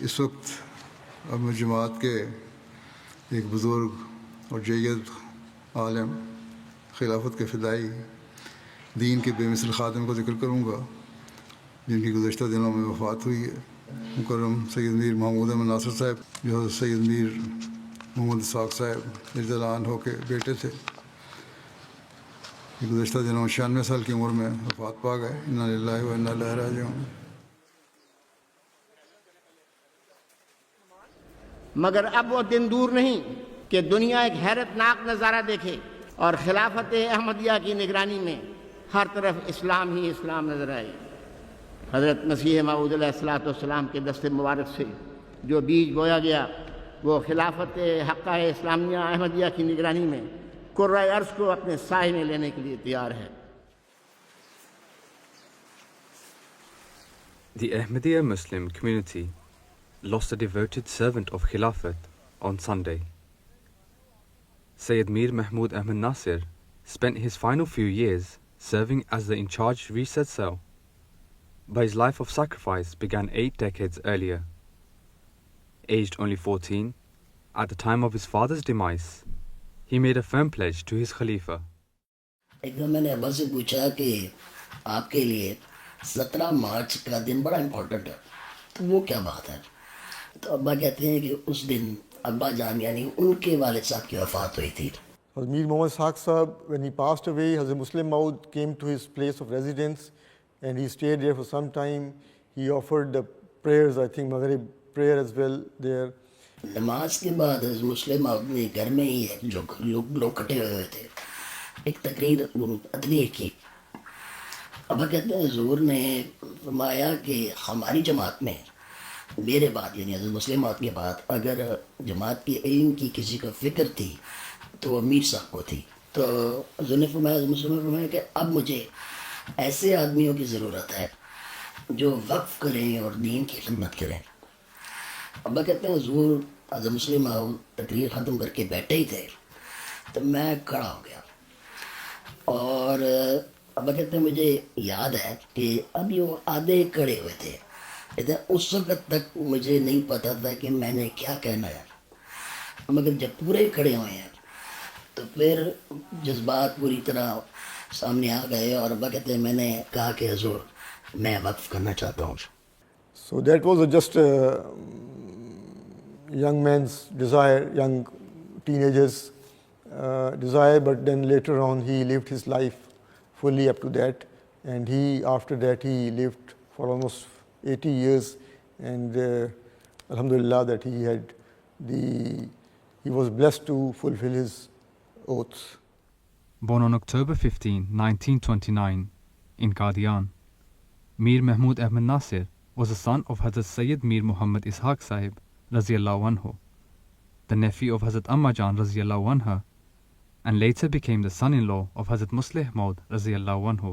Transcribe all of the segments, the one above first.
اس وقت اب جماعت کے ایک بزرگ اور جید عالم، خلافت کے فدائی، دین کے بے مثل خادم کو ذکر کروں گا جن کی گزشتہ دنوں میں وفات ہوئی ہے۔ مکرم سید میر محمود احمد ناصر صاحب جو حضرت سید میر محمد اسحاق صاحب رضی اللہ عنہ کے بیٹے تھے، یہ گزشتہ دنوں 96 سال کی عمر میں وفات پا گئے۔ انا للہ و انا الیہ راجعون۔ مگر اب وہ دن دور نہیں کہ دنیا ایک حیرت ناک نظارہ دیکھے اور خلافت احمدیہ کی نگرانی میں ہر طرف اسلام ہی اسلام نظر آئے۔ حضرت مسیح موعود علیہ الصلوۃ والسلام کے دست مبارک سے جو بیج بویا گیا وہ خلافت حقہ اسلامیہ احمدیہ کی نگرانی میں کرۂ ارض کو اپنے سائے میں لینے کے لیے تیار ہے۔ The Ahmadiyya Muslim community lost a devoted servant of Khilafat on Sunday. Sayyid Mir Mahmud Ahmad Nasir spent his final few years serving as the in-charge research cell, but his life of sacrifice began 8 decades earlier. Aged only 14, at the time of his father's demise, he made a firm pledge to his Khalifa. ایک دم میں نے ابا سے پوچھا کہ آپ کے لیے 17 مارچ کا دن بڑا امپورٹنٹ ہے، تو وہ کیا بات ہے؟ تو ابا کہتے ہیں کہ اس دن ابا جان یعنی ان کے والد صاحب کی وفات ہوئی تھی۔ Hazrat Mir Muhammad Ishaq Sahab, when he passed away, Hazrat Muslim Maud came to his place of residence and he stayed there for some time. He offered the prayers, I think Maghrib prayer as well there. نماز کے بعد حضرت مسلم اپنے گھر میں ہی جو لوگ کٹے ہوئے تھے ایک تقریر ادویہ کی۔ ابا کہتے ہیں حضور نے فرمایا کہ ہماری جماعت میں میرے بعد یعنی حضرت مسلم موت کے بعد اگر جماعت کے علم کی کسی کو فکر تھی تو وہ میر صاحب کو تھی۔ تو حضور نے فرمایا، حضرت مسلم نے فرمایا کہ اب مجھے ایسے آدمیوں کی ضرورت ہے جو وقف کریں اور دین کی خدمت کریں۔ ابا کہتے ہیں حضور حضرت مسلم تقریر ختم کر کے بیٹھے ہی تھے تو میں کھڑا ہو گیا، اور ابا کہتے ہیں مجھے یاد ہے کہ ابھی وہ آدھے کھڑے ہوئے تھے، کہتے ہیں اس وقت تک مجھے نہیں پتا تھا کہ میں نے کیا کہنا ہے، مگر جب پورے کھڑے ہوئے ہیں تو پھر جذبات پوری طرح سامنے آ گئے، اور ابا کہتے ہیں میں نے کہا کہ حضور میں وقف کرنا چاہتا ہوں۔ So that was just a young man's desire, young teenager's desire, but then later on he lived his life fully up to that, and after that he lived for almost 80 years, and alhamdulillah that he was blessed to fulfill his oaths. Born on October 15, 1929 in Qadian, Mir Mahmud Ahmad Nasir was the son of Hazrat Sayyid Mir Muhammad Ishaq Sahib Raziyallahu Anhu, the nephew of Hazrat Amma Jan Raziyallahu Anha, and later became the son-in-law of Hazrat Muslih Maud Raziyallahu Anhu.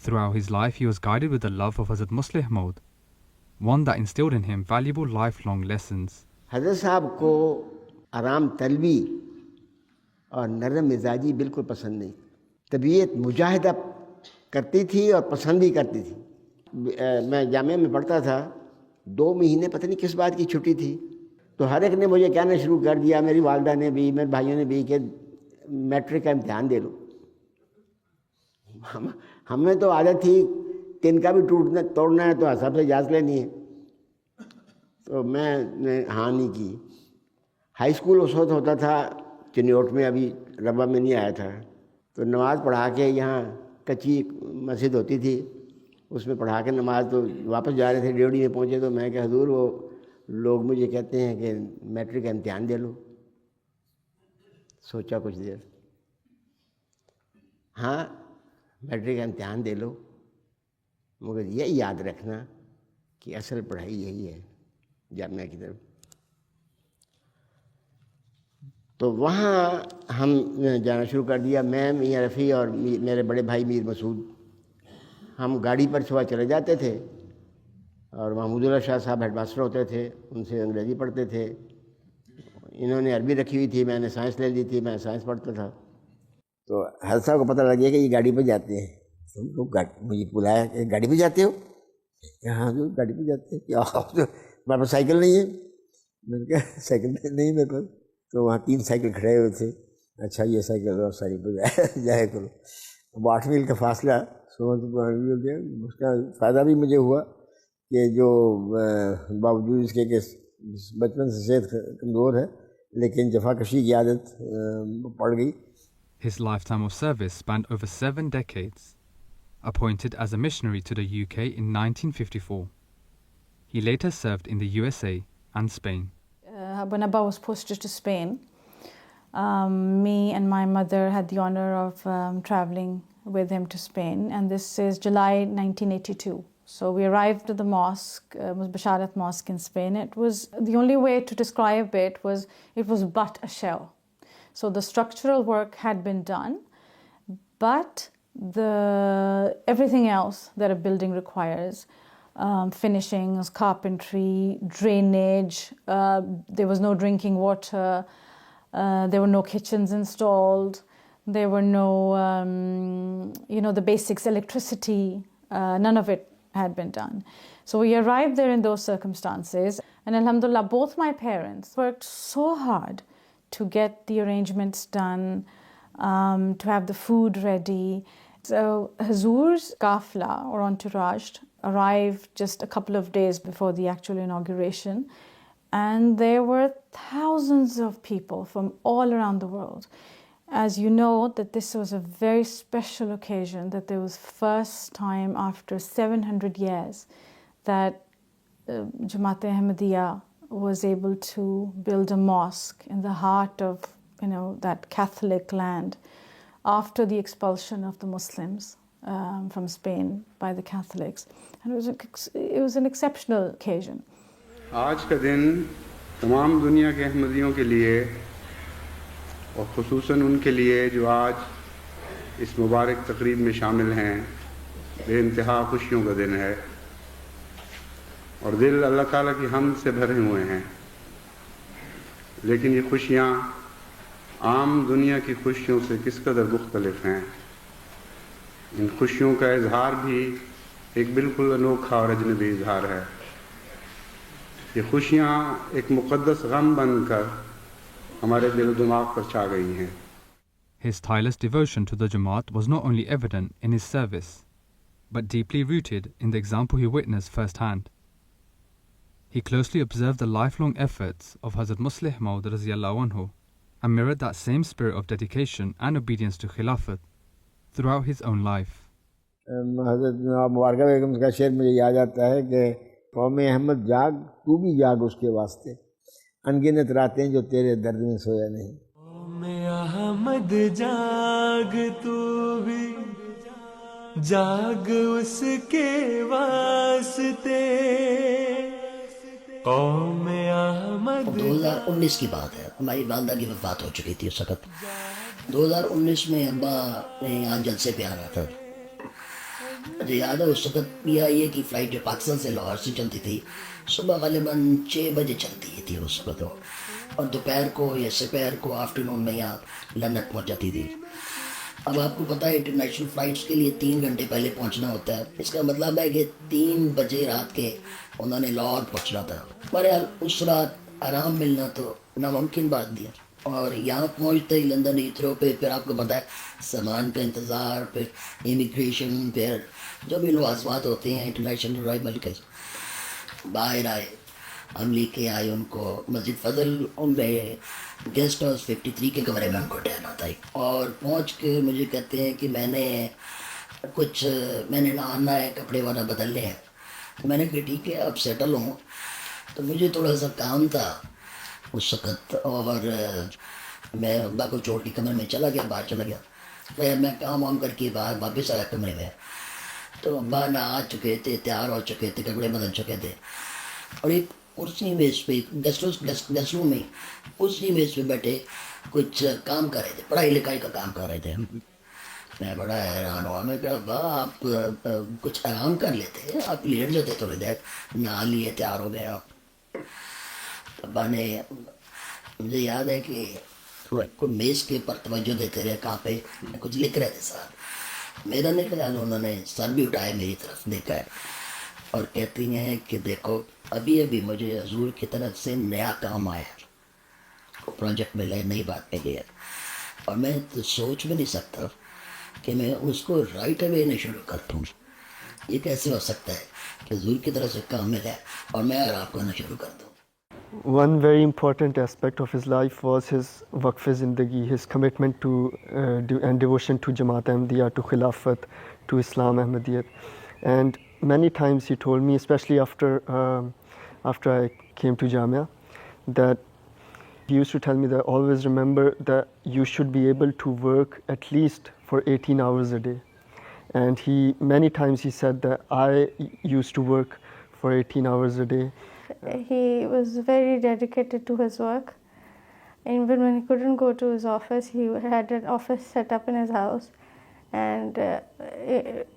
Throughout his life he was guided with the love of Hazrat Muslih Maud, one that instilled in him valuable lifelong lessons. حضرت صاحب کو آرام طلبی اور نرم مزاجی بالکل پسند نہیں، طبیعت مجاہدہ کرتی تھی اور پسند بھی کرتی تھی۔ میں جامعہ میں پڑھتا تھا، 2 مہینے پتہ نہیں کس بات کی چھٹی تھی، تو ہر ایک نے مجھے کہنا شروع کر دیا، میری والدہ نے بھی، میرے بھائیوں نے بھی، کہ میٹرک کا امتحان دے لو۔ ہمیں تو عادت تھی تن کا بھی توڑنا ہے تو سب سے اجازت لینی ہے، تو میں نے ہاں نہیں کی۔ ہائی اسکول اس وقت ہوتا تھا چنیوٹ میں، ابھی ربا میں نہیں آیا تھا، تو نماز پڑھا کے یہاں کچی مسجد ہوتی تھی اس میں پڑھا کے نماز، تو واپس جا رہے تھے ڈیوڑی میں پہنچے تو میں کہ حضور وہ لوگ مجھے کہتے ہیں کہ میٹرک کا امتحان دے لو۔ سوچا کچھ دیر، ہاں میٹرک کا امتحان دے لو، مگر یہ یاد رکھنا کہ اصل پڑھائی یہی ہے جامعہ کی طرف۔ تو وہاں ہم جانا شروع کر دیا، میں، میاں رفیع اور میرے بڑے بھائی میر مسعود، ہم گاڑی پر صبح چلے جاتے تھے، اور محمود اللہ شاہ صاحب ہیڈ ماسٹر ہوتے تھے، ان سے انگریزی پڑھتے تھے، انہوں نے عربی رکھی ہوئی تھی، میں نے سائنس لے لی تھی، میں سائنس پڑھتا تھا۔ تو حضرت صاحب کو پتہ لگ گیا کہ یہ گاڑی پہ جاتے ہیں، تو مجھے بلایا کہ گاڑی پہ جاتے ہو؟ ہاں جو گاڑی پہ جاتے ہیں. کیا ہمارے پاس سائیکل نہیں ہے. میں نے کہا سائیکل نہیں میرے پاس. تو وہاں 3 سائیکل کھڑے ہوئے تھے. اچھا یہ سائیکل اور ساری پہ جایا کرو. اب 8 میل کا فاصلہ اس کا فائدہ بھی مجھے ہوا کہ جو باوجود اس کے کہ بچپن سے صحت کمزور ہے لیکن جفا کشی کی عادت پڑ گئی. His lifetime of service spanned over 7 decades. Appointed as a missionary to the UK in 1954. He later served in the USA and Spain. When Abba was posted to Spain, me and my mother had the honor of traveling with him to Spain, and this is July 1982. So we arrived at the mosque, Basharat Mosque in Spain. It was, the only way to describe it was but a shell. So the structural work had been done, but everything else that a building requires, finishings, carpentry, drainage, there was no drinking water, there were no kitchens installed, there were no, the basics, electricity, none of it had been done. So we arrived there in those circumstances, and alhamdulillah, both my parents worked so hard to get the arrangements done, to have the food ready. So Hazur's Kafla or entourage arrived just a couple of days before the actual inauguration, and there were thousands of people from all around the world. As you know, that this was a very special occasion, that there was first time after 700 years that Jamaat Ahmadiyya was able to build a mosque in the heart of, that Catholic land after the expulsion of the Muslims from Spain by the Catholics. And it was an exceptional occasion. آج کا دن تمام دنیا کے احمدیوں کے لیے اور خصوصاً ان کے لیے جو آج اس مبارک تقریب میں شامل ہیں بے انتہا خوشیوں کا دن ہے، اور دل اللہ تعالیٰ کی حمد سے بھرے ہوئے ہیں. لیکن یہ خوشیاں عام دنیا کی خوشیوں سے کس قدر مختلف ہیں. ان خوشیوں کا اظہار بھی ایک بالکل انوکھا اور اجنبی اظہار ہے. یہ خوشیاں ایک مقدس غم بن کر ہمارے دل و دماغ پر چھا گئی ہیں. His tireless devotion to the Jamaat was not only evident in his service, but deeply rooted in the example he witnessed firsthand. He closely observed the lifelong efforts of Hazrat Muslih Maud Raziyallahu Anhu and mirrored that same spirit of dedication and obedience to Khilafat throughout his own life. حضرت مبارکہ بیگم کا شعر مجھے یاد آتا ہے کہ قوم احمد جاگ تو بھی جاگ اس کے واسطے، انگنت راتیں جو تیرے درد میں سویا نہیں. قوم احمد جاگ تو بھی جاگ اس کے واسطے، قوم احمد. 2019 کی بات ہے، ہماری والدہ کی وفات ہو چکی تھی اس وقت. 2019 میں ابا نے یہاں جلسے پہ آنا تھا. مجھے یاد ہے اس وقت PIA کی فلائٹ جو پاکستان سے لاہور سے چلتی تھی صبح غالباً 6 بجے چلتی تھی اس وقت، اور دوپہر کو یا سپہر کو آفٹرنون میں یہاں لندن پہنچ جاتی تھی. اب آپ کو پتہ ہے انٹرنیشنل فلائٹس کے لیے 3 گھنٹے پہلے پہنچنا ہوتا ہے. اس کا مطلب ہے کہ 3 بجے رات کے انہوں نے لاہور پہنچنا تھا. بہرحال اس رات آرام ملنا تو ناممکن بات دی. اور یہاں پہنچتے ہی لندن ہیتھرو پہ پھر آپ کو پتہ ہے سامان کا انتظار، پھر امیگریشن، پھر جو بھی لوازمات ہوتے ہیں انٹرنیشنل رائبل کے. باہر آئے، ہم لے کے آئے ان کو مسجد فضل، ان میں گیسٹ ہاؤس 53 کے کمرے میں ان کو ٹھہرنا تھا. اور پہنچ کے مجھے کہتے ہیں کہ میں نے نہانا ہے، کپڑے والا بدلنے ہیں. میں نے کہا ٹھیک ہے اب سیٹل ہوں. تو مجھے تھوڑا سا کام تھا اس وقت، اور میں ابا کو چھوڑ کے کمرے میں چلا گیا، باہر چلا گیا. پھر میں کام وام کر کے باہر واپس آیا کمرے میں، تو ابا نہا چکے تھے، تیار ہو چکے تھے، کپڑے بدل چکے تھے. اور ایک کرسی میز پہ گیسٹ روم میں کرسی میز پہ بیٹھے کچھ کام کر رہے تھے، پڑھائی لکھائی کا کام کر رہے تھے. میں بڑا حیران ہوا. میں کہا ابا آپ کچھ آرام کر لیتے، آپ لیٹ جاتے تھوڑی دیر، نہا لیے تیار ہو گئے آپ. ابا نے، مجھے یاد ہے کہ کوئی میز کے اوپر توجہ دیتے رہے، کہاں پہ کچھ لکھ رہے تھے. صاحب میرا نہیں خیال انہوں نے سر بھی اٹھایا میری طرف دیکھا ہے. اور کہتی ہیں کہ دیکھو ابھی ابھی مجھے حضور کی طرف سے نیا کام آیا، پروجیکٹ ملا ہے، نئی بات ملی ہے، اور میں تو سوچ بھی نہیں سکتا کہ میں اس کو رائٹ اوے نہیں شروع کر دوں. یہ کیسے ہو سکتا ہے کہ حضور کی طرف سے کام ملا ہے اور میں آپ کو نہ شروع کر دوں. One very important aspect of his life was his waqf zindagi, his commitment to and devotion to Jamaat Ahmadiyya, to Khilafat, to Islam Ahmadiyyat. And many times he told me, especially after I came to Jamia, that he used to tell me that always remember that you should be able to work at least for 18 hours a day. And many times he said that I used to work for 18 hours a day. He was very dedicated to his work. Even when he couldn't go to his office, he had an office set up in his house, and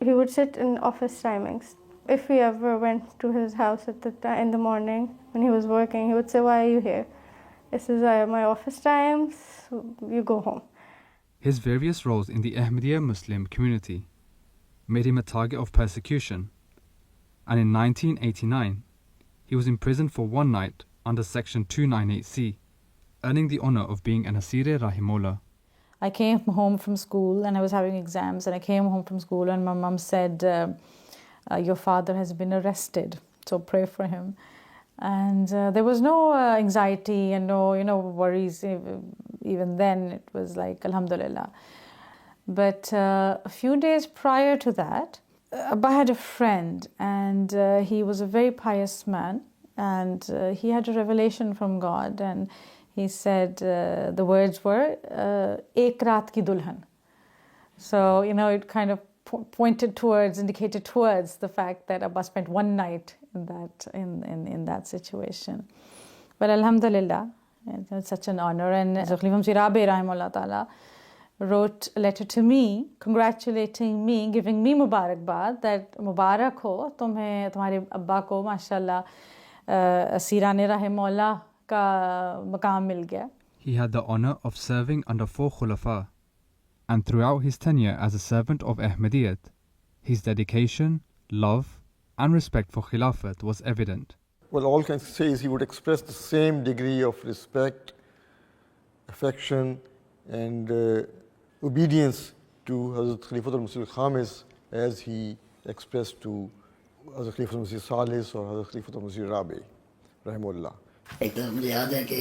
he would sit in office timings. If we ever went to his house in the morning when he was working, he would say, "Why are you here?" This is my office times, you go home. His various roles in the Ahmadiyya Muslim community made him a target of persecution, and in 1989 he was imprisoned for one night under Section 298C, earning the honor of being an Asir Rahimullah. I came home from school and I was having exams, and I came home from school and my mom said, your father has been arrested, so pray for him. And there was no anxiety and no worries. Even then it was like Alhamdulillah. But a few days prior to that, Abba had a friend, and he was a very pious man, and he had a revelation from God, and he said the words were "Ek raat ki dulhan." So it kind of indicated towards the fact that Abba spent one night in that situation. But Alhamdulillah, it's such an honor. And Khalifa Masih Rabi Rahimahullah Ta'ala wrote a letter to me congratulating me, giving me mubarakbad, that mubarak ho tumhare abba ko mashallah Asiran Rahimahullah ka maqam mil gaya. He had the honor of serving under 4 Khulafa, and throughout his tenure as a servant of Ahmadiyyat, his dedication, love and respect for Khilafat was evident. Well, all I can say is he would express the same degree of respect, affection, and obedience to Hazrat Khalifatul Masih Khamis as he expressed to Hazrat Khalifatul Masih Salis or Hazrat Khalifatul Masih Rabi, Rahimullah. ایک دم مجھے یاد ہے کہ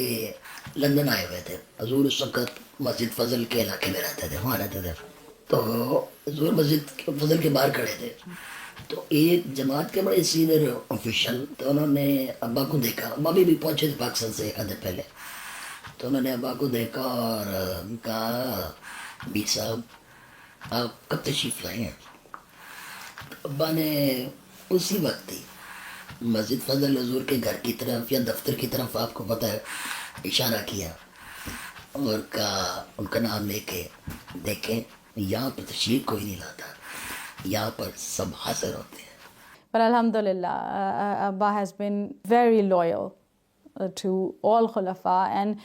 London آئے ہوئے تھے حضور. اس وقت مسجد فضل کے علاقے میں رہتے تھے، وہاں رہتے تھے. تو حضور مسجد فضل کے باہر کھڑے تھے، تو ایک جماعت کے بڑے سینئر آفیشل، تو انہوں نے ابا کو دیکھا. ابا بھی پہنچے تھے پاکستان سے ایک آدھے پہلے. تو انہوں نے ابا کو دیکھا اور کہا، بی صاحب آپ کب تشریف لائے ہیں؟ تو ابا نے اسی وقت ہی مسجد فضل حضور کے گھر کی طرف یا دفتر کی طرف، آپ کو پتہ ہے، اشارہ کیا اور کہا، ان کا نام لے کے، دیکھیں یہاں پر تشریف کوئی نہیں لاتا، یہاں پر سب حاضر ہوتے ہیں. But Alhamdulillah, Abba has been very loyal to all Khulafa, and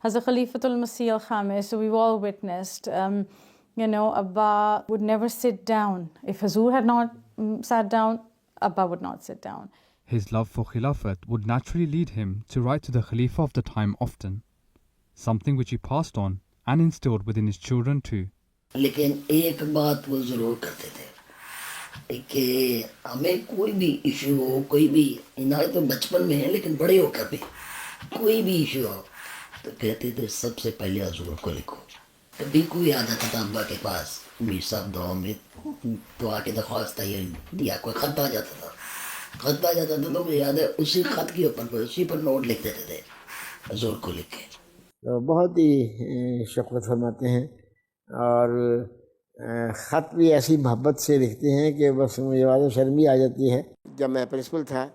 Hazrat Khalifatul Masih al-Khamis, we've all witnessed, Abba would never sit down. If Hazur had not sat down, Abba would not sit down. His love for Khilafat would naturally lead him to write to the Khalifa of the time often, something which he passed on and instilled within his children too. لیکن ایک بات وہ ضرور کرتے تھے کہ ہمیں کوئی بھی ایشو ہو، کوئی بھی، تو بچپن میں ہے لیکن بڑے ہو کر بھی کوئی بھی ایشو ہو تو کہتے تھے سب سے پہلے حضور کو لکھو. کبھی کوئی آ جاتا تھا ابا کے پاس، میر صاحب دعا میں دعا کی درخواست ہے یا کوئی خط آ جاتا تھا، تو مجھے یاد ہے اسی خط کے اوپر اسی پر نوٹ لکھ دیتے تھے حضور کو لکھے. بہت ہی شفقت فرماتے ہیں، اور خط بھی ایسی محبت سے لکھتے ہیں کہ بس مجھے واضح شرمی آ جاتی ہے. جب میں پرنسپل تھا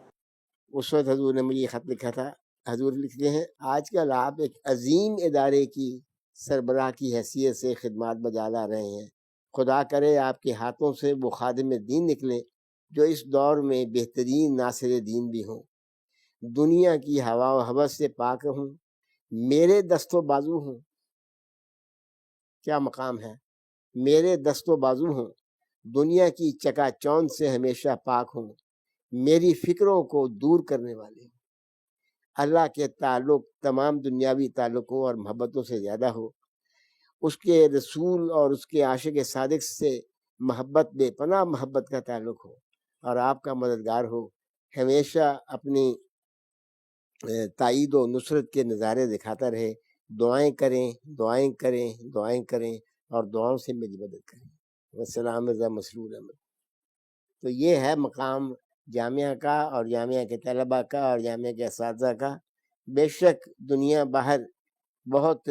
اس وقت حضور نے مجھے یہ خط لکھا تھا. حضور لکھتے ہیں، آج کل آپ ایک عظیم ادارے کی سربراہ کی حیثیت سے خدمات بجا لا رہے ہیں. خدا کرے آپ کے ہاتھوں سے وہ خادم دین نکلے جو اس دور میں بہترین ناصر دین بھی ہوں، دنیا کی ہوا و ہوس سے پاک ہوں، میرے دست و بازو ہوں. کیا مقام ہے، میرے دست و بازو ہوں، دنیا کی چکا چوند سے ہمیشہ پاک ہوں، میری فکروں کو دور کرنے والے ہوں، اللہ کے تعلق تمام دنیاوی تعلقوں اور محبتوں سے زیادہ ہو، اس کے رسول اور اس کے عاشق صادق سے محبت، بے پناہ محبت کا تعلق ہو، اور آپ کا مددگار ہو، ہمیشہ اپنی تائید و نصرت کے نظارے دکھاتا رہے، دعائیں کریں دعائیں کریں دعائیں کریں اور دعاؤں سے میری مدد کریں۔ والسلام رضا مسرور احمد۔ تو یہ ہے مقام جامعہ کا اور جامعہ کے طلباء کا اور جامعہ کے اساتذہ کا۔ بے شک دنیا باہر بہت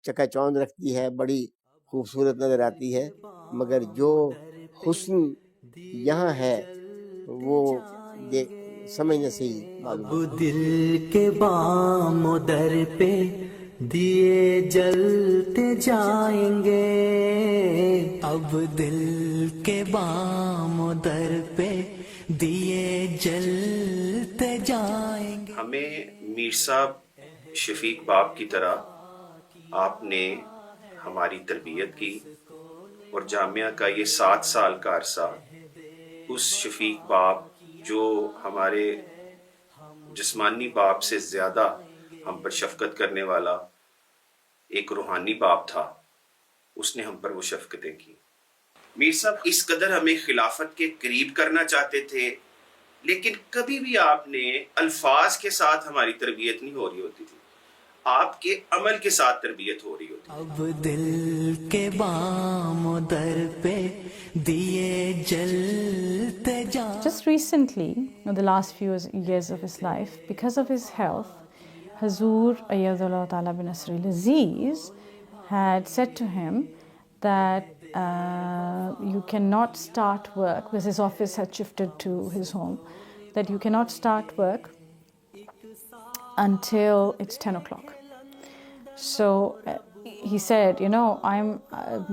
چکا چوند رکھتی ہے، بڑی خوبصورت نظر آتی ہے، مگر جو حسن یہاں ہے وہ سمجھنے سے ہی معلوم ہے۔ اب دل کے بام و در پہ دیے جلتے جائیں گے، اب دل کے بام و در پہ دیے جلتے جائیں گے۔ ہمیں میر صاحب شفیق باپ کی طرح آپ نے ہماری تربیت کی، اور جامعہ کا یہ 7 سال کا عرصہ اس شفیق باپ جو ہمارے جسمانی باپ سے زیادہ ہم پر شفقت کرنے والا ایک روحانی باپ تھا، اس نے ہم پر وہ شفقتیں کی۔ میر صاحب اس قدر ہمیں خلافت کے قریب کرنا چاہتے تھے، لیکن کبھی بھی آپ نے الفاظ کے ساتھ ہماری تربیت نہیں ہو رہی ہوتی تھی، آپ کے عمل کے ساتھ تربیت ہو رہی ہوتی تھی۔ اب دل کے بام و در پہ دیے جلتے جائیں۔ Just recently, in the last few years of his life, because of his health, Hazur Ayyadullah Ta'ala bin Nasr al-Aziz had said to him that you cannot start work, because his office had shifted to his home, that you cannot start work until it's 10 o'clock. So he said, you know,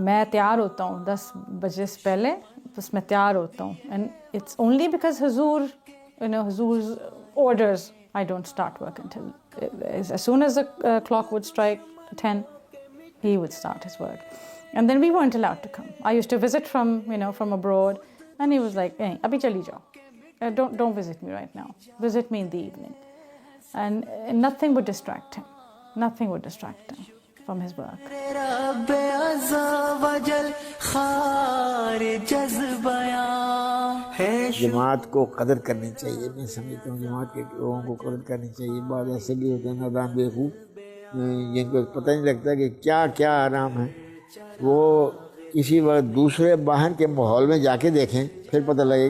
میں تیار ہوتا ہوں 10 بجے سے پہلے، بس میں تیار ہوتا ہوں، and it's only because Hazur's orders I don't start work until as soon as the clock would strike 10, he would start his work. And then we weren't allowed to come. I used to visit from abroad, and he was like, hey, abhi chali jao. Don't visit me right now. Visit me in the evening. And nothing would distract him. Nothing would distract him from his work. رب عزا وجل خار جذبیاں ہے۔ جماعت کو قدر کرنی چاہیے، میں سمجھتا ہوں جماعت کے لوگوں کو قدر کرنی چاہیے۔ بعض ایسے بھی ہوتے ہیں نادان بیوقوف جن کو پتہ نہیں لگتا کہ کیا کیا آرام ہے، وہ کسی وقت دوسرے باہر کے ماحول میں جا کے دیکھیں، پھر پتہ لگے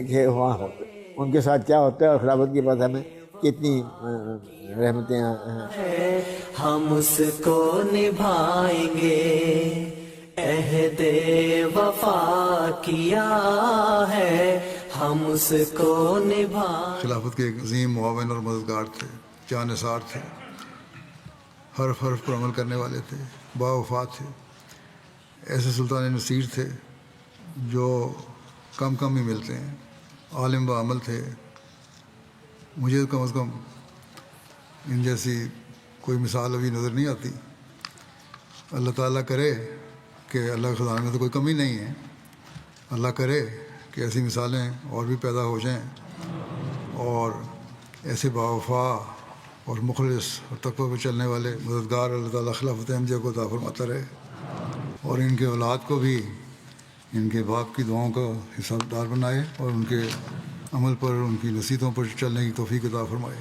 کہ وہاں ان کے ساتھ کیا ہوتا ہے، اور خلافت کی بات ہمیں کتنی رحمتیں ہیں۔ ہم اس کو نبھائیں گے، عہد وفا کیا ہے، ہم اس کو نبھائیں۔ خلافت کے ایک عظیم معاون اور مددگار تھے، جانثار تھے، حرف حرف پر عمل کرنے والے تھے، باوفا تھے، ایسے سلطان نصیر تھے جو کم ہی ملتے ہیں، عالم و عمل تھے۔ مجھے کم از کم ان جیسی کوئی مثال ابھی نظر نہیں آتی۔ اللہ تعالیٰ کرے کہ اللہ کے خزانے میں تو کوئی کمی نہیں ہے، اللہ کرے کہ ایسی مثالیں اور بھی پیدا ہو جائیں، اور ایسے باوفا اور مخلص اور تقوی پہ چلنے والے مددگار اللہ تعالیٰ خلافت احمدیہ کو عطا فرماتا رہے، اور ان کے اولاد کو بھی ان کے باپ کی دعاؤں کا حصہ دار بنائے، اور ان کے عمل پر، ان کی نصیحتوں پر چلنے کی توفیق عطا فرمائے۔